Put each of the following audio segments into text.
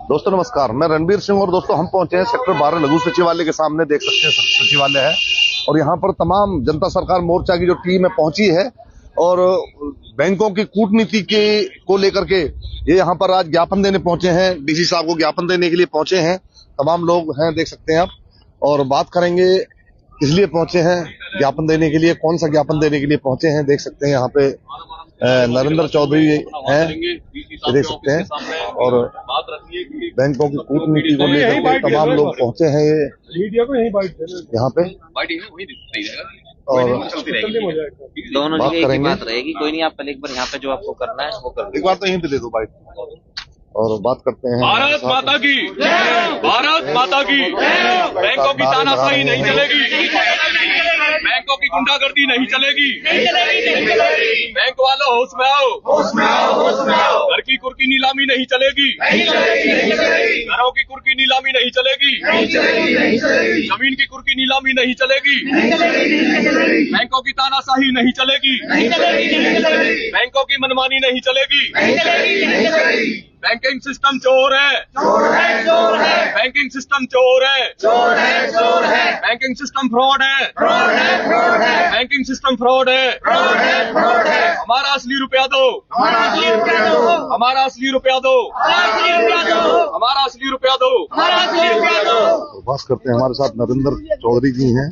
दोस्तों नमस्कार, मैं रणबीर सिंह और दोस्तों हम पहुंचे हैं सेक्टर 12 लघु सचिवालय के सामने। देख सकते हैं सचिवालय है और यहाँ पर तमाम जनता सरकार मोर्चा की जो टीम है पहुंची है और बैंकों की कूटनीति के को लेकर के ये यहाँ पर आज ज्ञापन देने पहुंचे हैं। डीसी साहब को ज्ञापन देने के लिए पहुंचे हैं। तमाम लोग हैं, देख सकते हैं आप, और बात करेंगे इसलिए पहुंचे हैं ज्ञापन देने के लिए। कौन सा ज्ञापन देने के लिए पहुंचे हैं देख सकते हैं। यहाँ पे नरेंद्र चौधरी हैं, देख सकते हैं, और बैंकों की कूटनीति को लेकर के तमाम लोग पहुंचे हैं ये यहाँ पे। और दोनों जगह एक ही बात रहेगी, कोई नहीं। आप पहले एक बार यहाँ पे जो आपको करना है वो कर, एक बार तो यहीं पे दे दो बाइट और बात करते हैं। भारत माता की, भारत माता की। बैंकों की तानाशाही नहीं चलेगी, बैंकों की गुंडागर्दी नहीं चलेगी। बैंक वालों होश में आओ, होश में आओ, होश में आओ। घर की कुर्की नीलामी नहीं चलेगी, घरों की कुर्की नीलामी नहीं चलेगी, जमीन की कुर्की नीलामी नहीं चलेगी, बैंकों की तानाशाही नहीं चलेगी, बैंकों की मनमानी नहीं चलेगी। बैंकिंग सिस्टम चोर है, चोर है, चोर है। बैंकिंग सिस्टम चोर है, चोर है, चोर है। बैंकिंग सिस्टम फ्रॉड है, फ्रॉड है, फ्रॉड है। बैंकिंग सिस्टम फ्रॉड है, फ्रॉड है, फ्रॉड है। हमारा असली रुपया दो, हमारा असली रुपया दो, हमारा असली रुपया दो, हमारा असली रुपया दो, हमारा असली रुपया दो, हमारा असली रुपया दो। बात करते हैं, हमारे साथ नरेंद्र चौधरी जी हैं,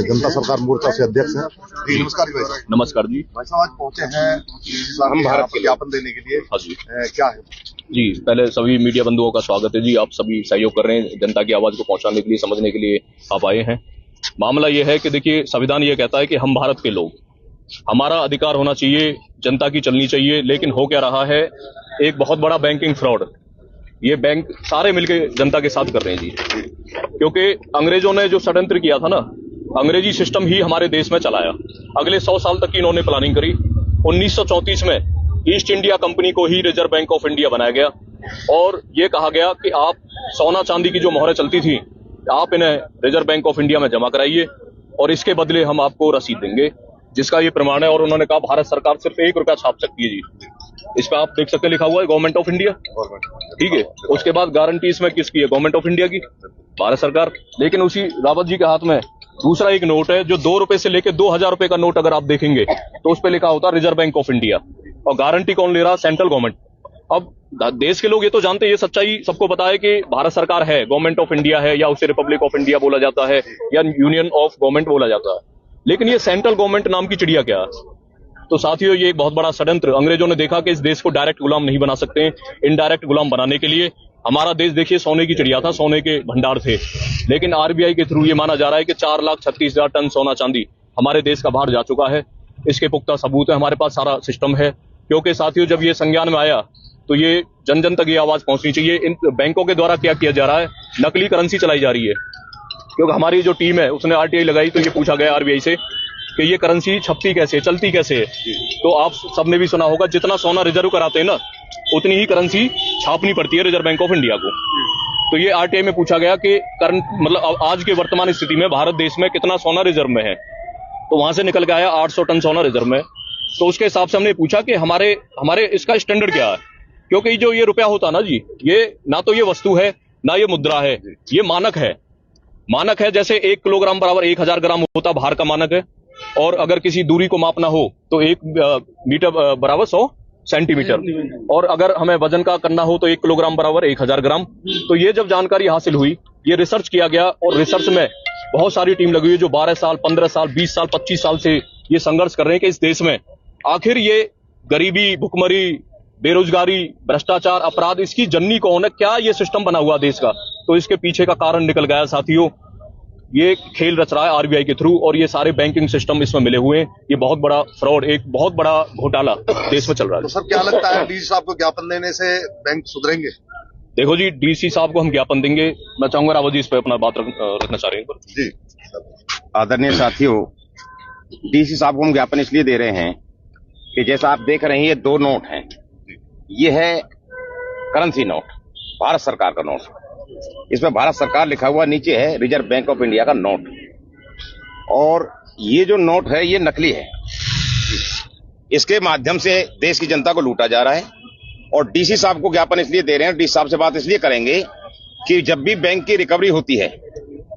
जनता सरकार मोर्चा से अध्यक्ष हैं। जी नमस्कार भाई। नमस्कार जी। भाई साहब आज पहुंचे हैं हम भारत के ज्ञापन देने के लिए। हाँ जी। क्या है जी, पहले सभी मीडिया बंधुओं का स्वागत है जी। आप सभी सहयोग कर रहे हैं, जनता की आवाज को पहुंचाने के लिए, समझने के लिए आप आए हैं। मामला यह है कि देखिए, संविधान ये कहता है कि हम भारत के लोग, हमारा अधिकार होना चाहिए, जनता की चलनी चाहिए। लेकिन हो क्या रहा है, एक बहुत बड़ा बैंकिंग फ्रॉड, ये बैंक सारे मिलके जनता के साथ कर रहे हैं जी। क्योंकि अंग्रेजों ने जो षड्यंत्र किया था ना, अंग्रेजी सिस्टम ही हमारे देश में चलाया। अगले 100 साल तक की इन्होंने प्लानिंग करी। 1934 में ईस्ट इंडिया कंपनी को ही रिजर्व बैंक ऑफ इंडिया बनाया गया और ये कहा गया कि आप सोना चांदी की जो मोहरें चलती थी, आप इन्हें रिजर्व बैंक ऑफ इंडिया में जमा कराइए और इसके बदले हम आपको रसीद देंगे, जिसका ये प्रमाण है। और उन्होंने कहा भारत सरकार सिर्फ 1 रुपया छाप सकती है जी। इस पे आप देख सकते हैं, लिखा हुआ है गवर्नमेंट ऑफ इंडिया, ठीक है। उसके बाद गारंटी इसमें किसकी है? गवर्नमेंट ऑफ इंडिया की, भारत सरकार। लेकिन उसी रावत जी के हाथ में दूसरा एक नोट है जो 2 रुपए से लेकर 2000 रुपए का नोट अगर आप देखेंगे तो उस पर लिखा होता है रिजर्व बैंक ऑफ इंडिया, और गारंटी कौन ले रहा? Central government. अब देश के लोग ये तो जानते हैं, ये सच्चाई सबको पता है कि भारत सरकार है, गवर्नमेंट ऑफ इंडिया है, या उसे रिपब्लिक ऑफ इंडिया बोला जाता है या यूनियन ऑफ गवर्नमेंट बोला जाता है। लेकिन ये सेंट्रल गवर्नमेंट नाम की चिड़िया क्या है? तो साथियों, ये एक बहुत बड़ा षड्यंत्र। अंग्रेजों ने देखा कि इस देश को डायरेक्ट गुलाम नहीं बना सकते, इनडायरेक्ट गुलाम बनाने के लिए हमारा देश देखिए सोने की चिड़िया था, सोने के भंडार थे। लेकिन आरबीआई के थ्रू ये माना जा रहा है कि 4,36,000 टन सोना चांदी हमारे देश का बाहर जा चुका है। इसके पुख्ता सबूत है, हमारे पास सारा सिस्टम है। क्योंकि साथियों, जब ये संज्ञान में आया तो ये जन जन तक ये आवाज पहुंचनी चाहिए। इन बैंकों के द्वारा क्या किया जा रहा है? नकली करेंसी चलाई जा रही है। क्योंकि हमारी जो टीम है उसने आरटीआई लगाई तो ये पूछा गया आरबीआई से कि ये करेंसी छपती कैसे, चलती कैसे है। तो आप सबने भी सुना होगा, जितना सोना रिजर्व कराते हैं ना, उतनी ही करेंसी छापनी पड़ती है रिजर्व बैंक ऑफ इंडिया को। तो ये आरटीआई में पूछा गया कि मतलब आज के वर्तमान स्थिति में भारत देश में कितना सोना रिजर्व में है। तो वहां से निकल के आया 800 टन सोना रिजर्व में। तो उसके हिसाब से हमने पूछा कि हमारे इसका स्टैंडर्ड क्या है। क्योंकि जो ये रुपया होता ना जी, ये ना तो ये वस्तु है ना ये मुद्रा है, ये मानक है। मानक है, जैसे 1 किलोग्राम बराबर 1000 ग्राम होता भार का मानक है। और अगर किसी दूरी को मापना हो तो 1 मीटर बराबर 100 सेंटीमीटर, और अगर हमें वजन का करना हो तो 1 किलोग्राम बराबर 1000 ग्राम। तो ये जब जानकारी हासिल हुई, ये रिसर्च किया गया और रिसर्च में बहुत सारी टीम लगी हुई जो 12 साल, 15 साल, 20 साल, 25 साल से ये संघर्ष कर रहे हैं कि इस देश में आखिर ये गरीबी, भुखमरी, बेरोजगारी, भ्रष्टाचार, अपराध, इसकी जननी कौन है? क्या ये सिस्टम बना हुआ देश का? तो इसके पीछे का कारण निकल गया साथियों। ये खेल रच रहा है आरबीआई के थ्रू और ये सारे बैंकिंग सिस्टम इसमें मिले हुए हैं। ये बहुत बड़ा फ्रॉड, एक बहुत बड़ा घोटाला देश में चल रहा है। तो सर क्या लगता है, डीसी साहब को ज्ञापन देने से बैंक सुधरेंगे? देखो जी, डीसी साहब को हम ज्ञापन देंगे। मैं चाहूंगा रावत जी इस पर अपना बात रखना चाह रहे हैं। जी आदरणीय साथियों, डीसी साहब को हम ज्ञापन इसलिए दे रहे हैं कि जैसा आप देख रहे हैं, ये 2 नोट हैं। ये है करेंसी नोट, भारत सरकार का नोट, इसमें भारत सरकार लिखा हुआ, नीचे है रिजर्व बैंक ऑफ इंडिया का नोट। और ये जो नोट है ये नकली है। इसके माध्यम से देश की जनता को लूटा जा रहा है और डीसी साहब को ज्ञापन इसलिए दे रहे हैं, डीसी साहब से बात इसलिए करेंगे कि जब भी बैंक की रिकवरी होती है,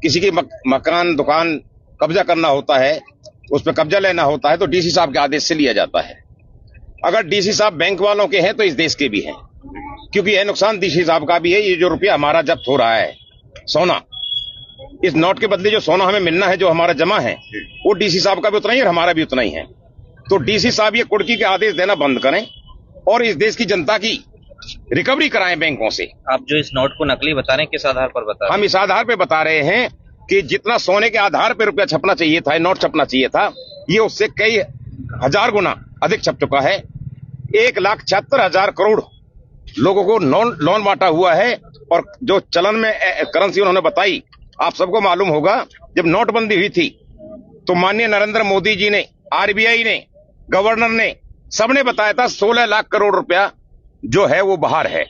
किसी की मकान दुकान कब्जा करना होता है, उस पर कब्जा लेना होता है, तो डीसी साहब के आदेश से लिया जाता है। अगर डीसी साहब बैंक वालों के हैं तो इस देश के भी हैं, क्योंकि यह नुकसान डीसी साहब का भी है। ये जो रुपया हमारा जब्त हो रहा है, सोना, इस नोट के बदले जो सोना हमें मिलना है, जो हमारा जमा है, वो डीसी साहब का भी उतना ही और हमारा भी उतना ही है। तो डीसी साहब ये कुर्की के आदेश देना बंद करें और इस देश की जनता की रिकवरी कराएं बैंकों से। आप जो इस नोट को नकली बता रहे हैं, किस आधार पर बता रहे हैं? हम इस आधार पर बता रहे हैं कि जितना सोने के आधार पर रुपया छपना चाहिए था, नोट छपना चाहिए था, ये उससे कई हजार गुना अधिक छप चुका है। 1,76,000 करोड़ लोगों को लोन बांटा हुआ है। और जो चलन में करेंसी उन्होंने बताई, आप सबको मालूम होगा, जब नोटबंदी हुई थी तो माननीय नरेंद्र मोदी जी ने, आरबीआई ने, गवर्नर ने, सबने बताया था 16 लाख करोड़ रुपया जो है वो बाहर है,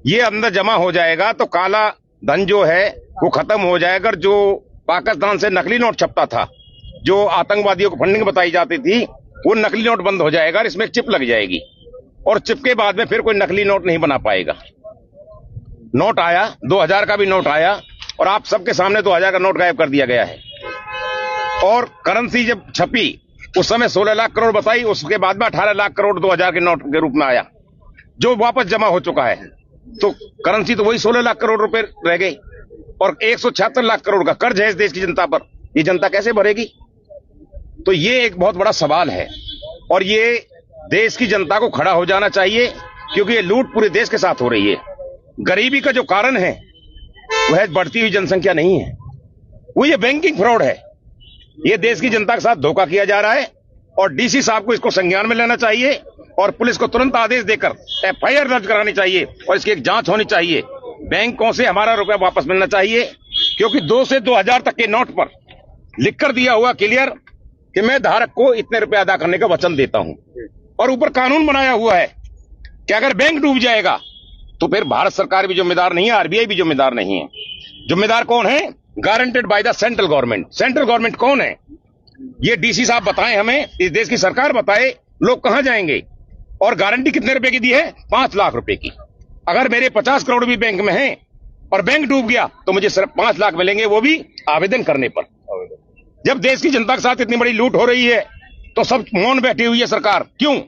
ये अंदर जमा हो जाएगा तो काला धन जो है वो खत्म हो जाएगा। जो पाकिस्तान से नकली नोट छपता था, जो आतंकवादियों को फंडिंग बताई जाती थी, वो नकली नोट बंद हो जाएगा, इसमें चिप लग जाएगी और चिप के बाद में फिर कोई नकली नोट नहीं बना पाएगा। नोट आया, 2000 का भी नोट आया और आप सबके सामने 2000 का नोट गायब कर दिया गया है। और करेंसी जब छपी उस समय 16 लाख करोड़ बताई, उसके बाद में 18 लाख करोड़ 2000 के नोट के रूप में आया, जो वापस जमा हो चुका है। तो करेंसी तो वही 16 लाख करोड़ रुपए रह गई और 176 लाख करोड़ का कर्ज है इस देश की जनता पर। ये जनता कैसे भरेगी? तो ये एक बहुत बड़ा सवाल है और ये देश की जनता को खड़ा हो जाना चाहिए, क्योंकि ये लूट पूरे देश के साथ हो रही है। गरीबी का जो कारण है वह बढ़ती हुई जनसंख्या नहीं है, वो ये बैंकिंग फ्रॉड है। ये देश की जनता के साथ धोखा किया जा रहा है और डीसी साहब को इसको संज्ञान में लेना चाहिए और पुलिस को तुरंत आदेश देकर एफआईआर दर्ज करानी चाहिए और इसकी एक जांच होनी चाहिए। बैंकों से हमारा रुपया वापस मिलना चाहिए, क्योंकि 2 से 2000 तक के नोट पर लिखकर दिया हुआ क्लियर कि मैं धारक को इतने रुपए अदा करने का वचन देता हूं, और ऊपर कानून बनाया हुआ है कि अगर बैंक डूब जाएगा तो फिर भारत सरकार भी जिम्मेदार नहीं है, आरबीआई भी जिम्मेदार नहीं है। जिम्मेदार कौन है? Guaranteed by the central government. Central government कौन है? ये डीसी साहब बताएं हमें, इस देश की सरकार बताए, लोग कहां जाएंगे? और गारंटी कितने रुपए की दी है? 5 लाख रुपए की। अगर मेरे 50 करोड़ भी बैंक में हैं और बैंक डूब गया तो मुझे सिर्फ 5 लाख मिलेंगे, वो भी आवेदन करने पर। जब देश की जनता के साथ इतनी बड़ी लूट हो रही है तो सब मौन बैठी हुई है सरकार, क्यों?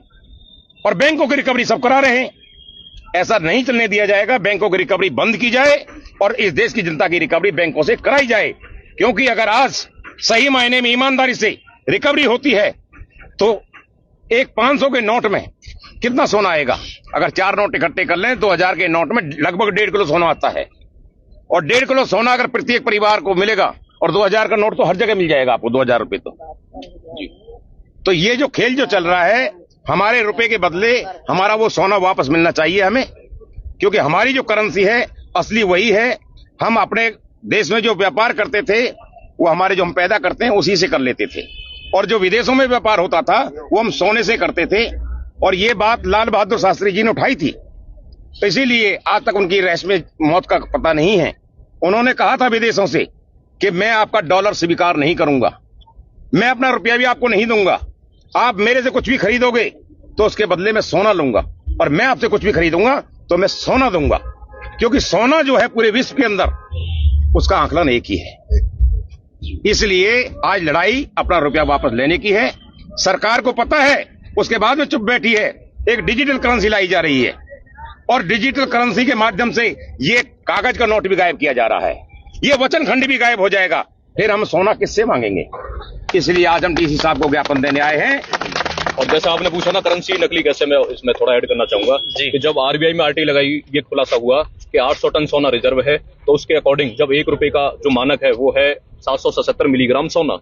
और बैंकों की रिकवरी सब करा रहे हैं। ऐसा नहीं चलने दिया जाएगा। बैंकों की रिकवरी बंद की जाए और इस देश की जनता की रिकवरी बैंकों से कराई जाए, क्योंकि अगर आज सही मायने में ईमानदारी से रिकवरी होती है तो एक 500 के नोट में कितना सोना आएगा? अगर 4 नोट इकट्ठे कर लें 2000 के नोट में लगभग 1.5 किलो सोना आता है, और 1.5 किलो सोना अगर प्रत्येक परिवार को मिलेगा और 2000 का नोट तो हर जगह मिल जाएगा आपको, 2000 रुपए तो ये जो खेल जो चल रहा है, हमारे रुपए के बदले हमारा वो सोना वापस मिलना चाहिए हमें, क्योंकि हमारी जो करेंसी है असली वही है। हम अपने देश में जो व्यापार करते थे वो हमारे जो हम पैदा करते हैं उसी से कर लेते थे, और जो विदेशों में व्यापार होता था वो हम सोने से करते थे। और ये बात लाल बहादुर शास्त्री जी ने उठाई थी, तो इसीलिए आज तक उनकी रहस्यमय मौत का पता नहीं है। उन्होंने कहा था विदेशों से कि मैं आपका डॉलर स्वीकार नहीं करूंगा, मैं अपना रुपया भी आपको नहीं दूंगा, आप मेरे से कुछ भी खरीदोगे तो उसके बदले में सोना लूंगा, और मैं आपसे कुछ भी खरीदूंगा तो मैं सोना दूंगा, क्योंकि सोना जो है पूरे विश्व के अंदर उसका आंकलन एक ही है। इसलिए आज लड़ाई अपना रुपया वापस लेने की है। सरकार को पता है, उसके बाद में चुप बैठी है। एक डिजिटल करेंसी लाई जा रही है और डिजिटल करेंसी के माध्यम से ये कागज का नोट भी गायब किया जा रहा है, ये वचन खंड भी गायब हो जाएगा, फिर हम सोना किससे मांगेंगे? इसलिए आज हम डीसी साहब को ज्ञापन देने आए हैं। और जैसा आपने पूछा ना करेंसी नकली कैसे, मैं इसमें थोड़ा ऐड करना चाहूंगा कि जब आरबीआई में आरटी लगाई, ये खुलासा हुआ कि 800 टन सोना रिजर्व है, तो उसके अकॉर्डिंग जब 1 रुपए का जो मानक है वो है 777 मिलीग्राम सोना,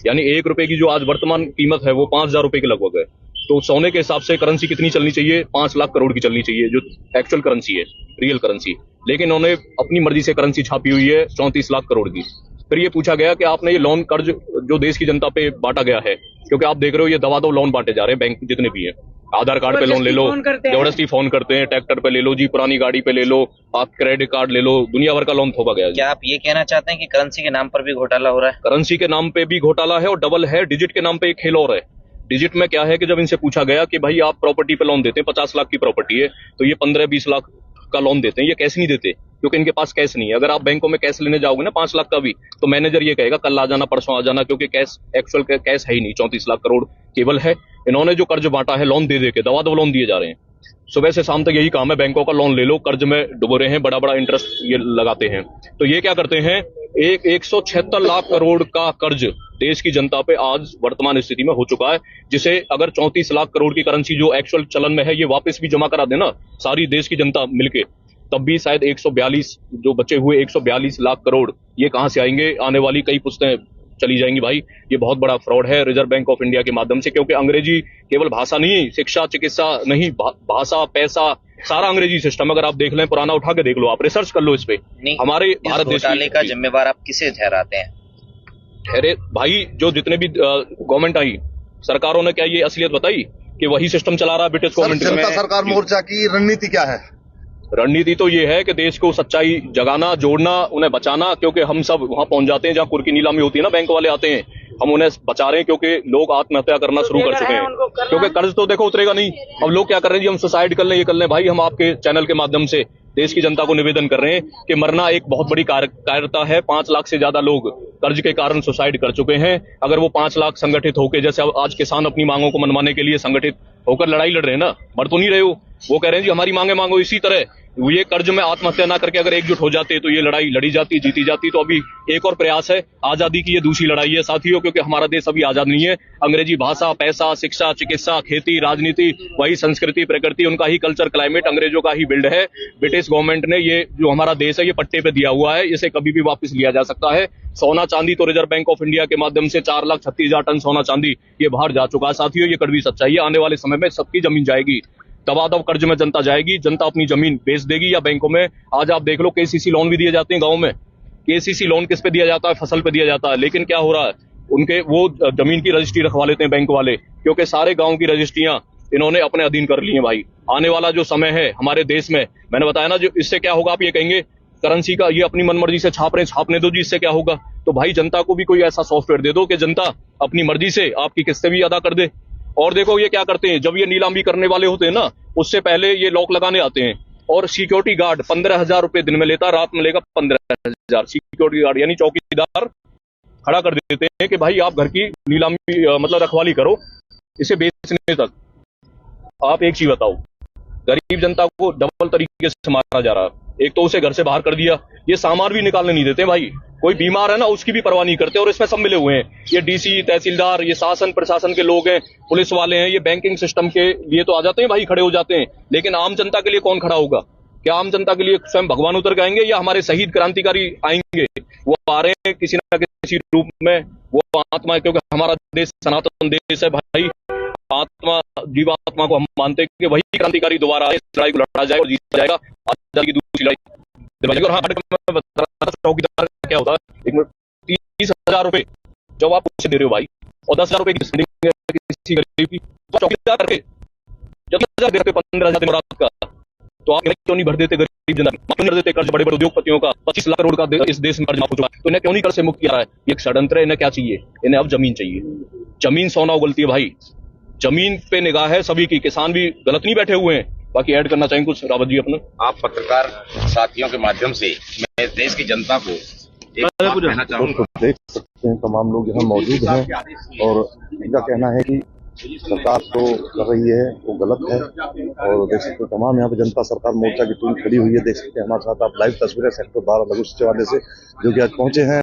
यानी 1 रुपए की जो आज वर्तमान कीमत है वो 5000 रुपए के लगभग है। तो सोने के हिसाब से करेंसी कितनी चलनी चाहिए? 5 लाख करोड़ की चलनी चाहिए, जो एक्चुअल करेंसी है, रियल करेंसी। लेकिन उन्होंने अपनी मर्जी से करेंसी छापी हुई है 34 लाख करोड़ की। फिर ये पूछा गया कि आपने ये लोन कर्ज जो देश की जनता पे बांटा गया है, क्योंकि आप देख रहे हो ये दवा लोन बांटे जा रहे हैं, बैंक जितने भी हैं, आधार कार्ड पे लोन ले लो, जबरदस्ती फोन करते हैं, ट्रैक्टर पे ले लो जी, पुरानी गाड़ी पे ले लो, आप क्रेडिट कार्ड ले लो, दुनिया भर का लोन थोपा गया है। क्या आप ये कहना चाहते हैं कि करेंसी के नाम पर भी घोटाला हो रहा है? करेंसी के नाम पे भी घोटाला है और डबल है, डिजिट के नाम पे एक खेल और है। डिजिट में क्या है कि जब इनसे पूछा गया कि भाई आप प्रॉपर्टी पे लोन देते हैं, 50 लाख की प्रॉपर्टी है तो ये 15-20 लाख का लोन देते हैं, ये कैश नहीं देते क्योंकि इनके पास कैश नहीं है। अगर आप बैंकों में कैश लेने जाओगे ना 5 लाख का भी, तो मैनेजर ये कहेगा कल आ जाना, परसों आ जाना, क्योंकि कैश एक्चुअल कैश है ही नहीं। 34 लाख करोड़ केवल है। इन्होंने जो कर्ज बांटा है लोन दे दे के, दवा लोन दिए जा रहे हैं। सुबह से शाम तक यही काम है, बैंकों का लोन ले लो, कर्ज में डुबो रहे हैं, बड़ा बड़ा इंटरेस्ट ये लगाते हैं। तो ये क्या करते हैं, 176 लाख करोड़ का कर्ज देश की जनता पे आज वर्तमान स्थिति में हो चुका है, जिसे अगर 34 लाख करोड़ की करेंसी जो एक्चुअल चलन में है ये वापस भी जमा करा देना सारी देश की जनता मिलके, तब भी शायद 142 जो बचे हुए 142 लाख करोड़ ये कहां से आएंगे। आने वाली कई पुश्तें चली जाएंगी भाई। ये बहुत बड़ा फ्रॉड है रिजर्व बैंक ऑफ इंडिया के माध्यम से, क्योंकि अंग्रेजी केवल भाषा नहीं, शिक्षा चिकित्सा नहीं, भाषा पैसा सारा अंग्रेजी सिस्टम। अगर आप देख लें, पुराना उठा के देख लो, आप रिसर्च कर लो इस पे। हमारे भारत देश का जिम्मेवार आप किसे ठहराते हैं? ठहरे भाई, जो जितने भी गवर्नमेंट आई, सरकारों ने क्या ये असलियत बताई कि वही सिस्टम चला रहा है ब्रिटिश गवर्नमेंट? जनता सरकार मोर्चा की रणनीति क्या है? रणनीति तो ये है कि देश को सच्चाई जगाना, जोड़ना, उन्हें बचाना, क्योंकि हम सब वहां पहुंच जाते हैं जहां कुर्की नीलामी होती है ना, बैंक वाले आते हैं, हम उन्हें बचा रहे हैं क्योंकि लोग आत्महत्या करना शुरू कर चुके हैं। क्योंकि कर्ज तो देखो उतरेगा नहीं। अब लोग क्या कर रहे हैं जी, हम सुसाइड कर लें, ये कर लें। भाई हम आपके चैनल के माध्यम से देश की जनता को निवेदन कर रहे हैं कि मरना एक बहुत बड़ी कायरता है। 5 लाख से ज्यादा लोग कर्ज के कारण सुसाइड कर चुके हैं। अगर वो 5 लाख संगठित होकर, जैसे आज किसान अपनी मांगों को मनवाने के लिए संगठित होकर लड़ाई लड़ रहे हैं ना, मर तो नहीं रहे हो, वो कह रहे हैं जी हमारी मांगे मांगो। इसी तरह ये कर्ज में आत्महत्या ना करके अगर एकजुट हो जाते तो ये लड़ाई लड़ी जाती, जीती जाती। तो अभी एक और प्रयास है, आजादी की ये दूसरी लड़ाई है साथियों, क्योंकि हमारा देश अभी आजाद नहीं है। अंग्रेजी भाषा, पैसा, शिक्षा, चिकित्सा, खेती, राजनीति, वही संस्कृति, प्रकृति, उनका ही कल्चर, क्लाइमेट, अंग्रेजों का ही बिल्ड है। ब्रिटिश गवर्नमेंट ने ये जो हमारा देश है ये पट्टे पे दिया हुआ है, इसे कभी भी वापस लिया जा सकता है। सोना चांदी तो रिजर्व बैंक ऑफ इंडिया के माध्यम से 4,36,000 टन सोना चांदी ये बाहर जा चुका है साथियों। ये कड़वी सच्चाई है। आने वाले समय में सबकी जमीन जाएगी, दबादब कर्ज में जनता जाएगी, जनता अपनी जमीन बेच देगी या बैंकों में। आज आप देख लो, केसीसी लोन भी दिए जाते हैं गांव में। केसीसी लोन किस पे दिया जाता है? फसल पे दिया जाता है। लेकिन क्या हो रहा है, उनके वो जमीन की रजिस्ट्री रखवा लेते हैं बैंक वाले, क्योंकि सारे गांव की रजिस्ट्रियां इन्होंने अपने अधीन कर ली है भाई। आने वाला जो समय है हमारे देश में, मैंने बताया ना, जो इससे क्या होगा, आप ये कहेंगे करेंसी का ये अपनी मनमर्जी से छाप रहे, छापने दो जी, इससे क्या होगा? तो भाई जनता को भी कोई ऐसा सॉफ्टवेयर दे दो कि जनता अपनी मर्जी से आपकी किस्तें भी अदा कर दे। और देखो ये क्या करते हैं, जब ये नीलामी करने वाले होते हैं ना, उससे पहले ये लॉक लगाने आते हैं और सिक्योरिटी गार्ड 15,000 रुपए दिन में लेता, रात में लेगा 15,000। सिक्योरिटी गार्ड यानी चौकीदार खड़ा कर देते हैं कि भाई आप घर की नीलामी मतलब रखवाली करो, इसे बेचने तक। आप एक चीज बताओ, गरीब जनता को डबल तरीके से मारा जा रहा है। एक तो उसे घर से बाहर कर दिया, ये सामान भी निकालने नहीं देते भाई। कोई बीमार है ना, उसकी भी परवाह नहीं करते, और इसमें सब मिले हुए हैं। ये डीसी, तहसीलदार, ये शासन प्रशासन के लोग हैं, पुलिस वाले हैं, ये बैंकिंग सिस्टम के लिए तो आ जाते हैं भाई, खड़े हो जाते हैं। लेकिन आम जनता के लिए कौन खड़ा होगा? क्या आम जनता के लिए स्वयं भगवान उतर के आएंगे या हमारे शहीद क्रांतिकारी आएंगे? वो आ रहे हैं किसी न किसी रूप में, वो आत्मा है, क्योंकि हमारा देश सनातन देश है भाई। आत्मा, जीवात्मा को हम मानते हैं कि वही क्रांतिकारी दोबारा आए, इस लड़ाई को लड़ा जाए और जीता जाएगा। आजादी की दूसरी लड़ाई। और हाँ, चौकीदार क्या होता है, 30,000 रुपए जब आप उसे दे रहे हो भाई, और 10,000 रुपए की किसी गरीब की, तो चौकीदार करके जब 10,000 देते 15,000 दिन रात का, तो आप क्यों नहीं भर देते गरीब जनता? क्यों नहीं भर देते कर्ज? बड़े बड़े उद्योगपतियों का 25 लाख करोड़ का इस देश में कर्ज माफ हो चुका है, तो इन्हें क्यों नहीं कर्ज से मुक्त किया है? ये एक षड्यंत्र है। इन्हें क्या चाहिए? इन्हें अब जमीन चाहिए। जमीन सोना उगलती है भाई, जमीन पे निगाह है सभी की। किसान भी गलत नहीं बैठे हुए हैं। बाकी ऐड करना चाहेंगे कुछ रावत जी अपना? आप पत्रकार साथियों के माध्यम से मैं देश की जनता को एक बात कहना चाहूंगा। देख सकते हैं तमाम लोग यहाँ मौजूद हैं और इनका कहना है कि सरकार तो कर रही है वो गलत है। और देख सकते हैं तमाम यहाँ पे जनता सरकार मोर्चा की टीम खड़ी हुई है। देख सकते हैं हमारे साथ आप लाइव तस्वीरें सेक्टर 12 लघु सचिवालय से, जो कि आज पहुंचे हैं।